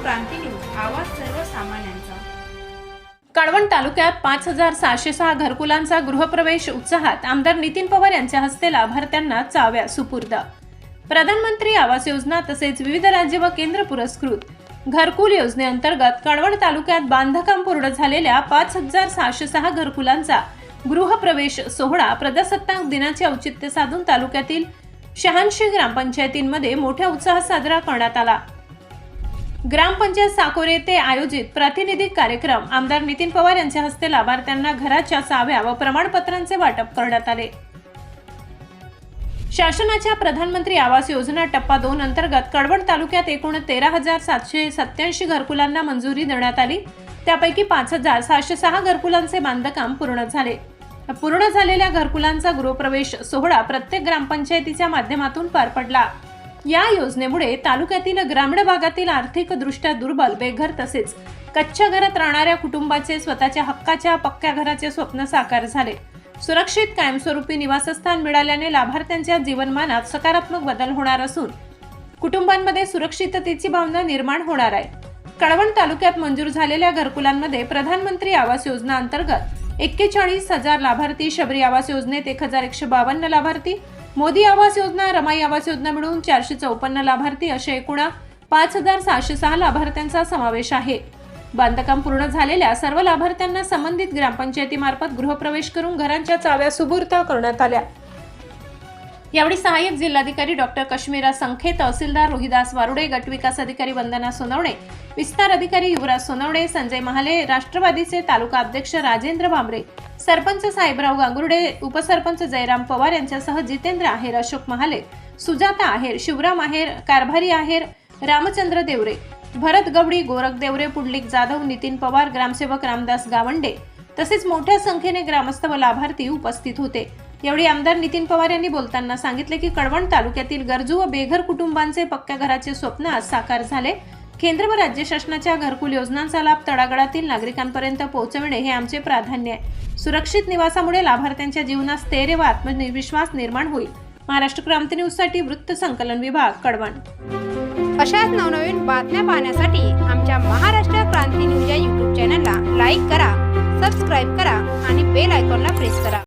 क्रांती news, आवाज सर्वसामान्यांचा। कळवण तालुक्यात 5706 घरकुलांचा गृहप्रवेश उत्साहात आमदार नितीन पवार यांच्या हस्ते लाभार्थ्यांना चाव्या सुपूर्द। प्रधानमंत्री आवास योजना तसेच विविध राज्य व केंद्र पुरस्कृत घरकुल योजनेअंतर्गत कळवण तालुक्यात बांधकाम पूर्ण झालेल्या 5606 घरकुलांचा गृहप्रवेश सोहळा प्रजासत्ताक दिनाचे औचित्य साधून तालुक्यातील 86 ग्रामपंचायतींमध्ये मोठ्या उत्साहात साजरा करण्यात आला। ग्रामपंचायत साकोरे येथे आयोजित प्रातिनिधिक कार्यक्रम आमदार नितीन पवार यांच्या हस्ते लाभार्थ्यांना घराच्या चाव्या व प्रमाणपत्रांचे वाटप करण्यात आले। शासनाच्या प्रधानमंत्री आवास योजना टप्पा 2 अंतर्गत कळवण तालुक्यात एकूण 13,787 घरकुलांना मंजुरी देण्यात आली। त्यापैकी 5,606 घरकुलांचे बांधकाम पूर्ण झाले। पूर्ण झालेल्या घरकुलांचा गृहप्रवेश सोहळा प्रत्येक ग्रामपंचायतीच्या माध्यमातून पार पडला। या योजनेमुळे तालुक्यातील ग्रामीण भागातील आर्थिकदृष्ट्या दुर्बल, बेघर तसेच कच्च्या घरात राहणाऱ्या कुटुंबाचे स्वतःच्या हक्काच्या पक्क्या घराचे स्वप्न साकार झाले। सुरक्षित कायमस्वरूपी निवासस्थान मिळाल्याने लाभार्थ्यांच्या जीवनमानात सकारात्मक बदल होणार असून कुटुंबांमध्ये सुरक्षिततेची भावना निर्माण होणार आहे। कळवण तालुक्यात मंजूर झालेल्या घरकुलांमध्ये प्रधानमंत्री आवास योजना अंतर्गत 41,000 लाभार्थी, शबरी आवास योजनेत 1,152 लाभार्थी, मोदी आवास योजना, रमाई आवास योजना मिळून 454 लाभार्थी असे एकूण 5,606 लाभार्थ्यांचा समावेश आहे। बांधकाम पूर्ण झालेल्या सर्व लाभार्थ्यांना संबंधित ग्रामपंचायतीमार्फत गृहप्रवेश करून घरांच्या चाव्या सुपूर्द करण्यात आल्या। यावेळी सहाय्यक जिल्हाधिकारी डॉक्टर कश्मीरा संखे, तहसीलदार रोहिदास वारुडे, गटविकास अधिकारी वंदना सोनवणे, विस्तार अधिकारी युवराज सोनवणे, संजय महाले, राष्ट्रवादीचे तालुका अध्यक्ष राजेंद्र भांबरे, सरपंच साहेबराव गांगुर्डे, उपसरपंच जयराम पवार यांच्यासह जितेंद्र आहेर, अशोक महाले, सुजाता आहेर, शिवराम आहेर, कारभारी आहेर, रामचंद्र देवरे, भरत गवडी, गोरख देवरे, पुंडलिक जाधव, नितीन पवार, ग्रामसेवक रामदास गावंडे तसेच मोठ्या संख्येने ग्रामस्थ व लाभार्थी उपस्थित होते। यावेळी आमदार नितीन पवार यांनी बोलताना सांगितले की कळवण तालुक्यातील गरजू व बेघर कुटुंबांचे पक्क्या घराचे स्वप्न आज साकार झाले। केंद्र व राज्य शासनाच्या घरकुल योजनांचा लाभ तळागाळातील नागरिकांपर्यंत पोहोचविणे हे आमचे प्राधान्य आहे। सुरक्षित निवासामुळे लाभार्थ्यांच्या जीवनात स्थैर्य व आत्मविश्वास निर्माण होईल। महाराष्ट्र क्रांती न्यूज साठी वृत्त संकलन विभाग, कळवण। अशाच नवनवीन बातम्या पाहण्यासाठी आमच्या महाराष्ट्र क्रांती न्यूज या YouTube चॅनलला लाईक करा, सबस्क्राईब करा आणि बेल आयकॉनला प्रेस करा।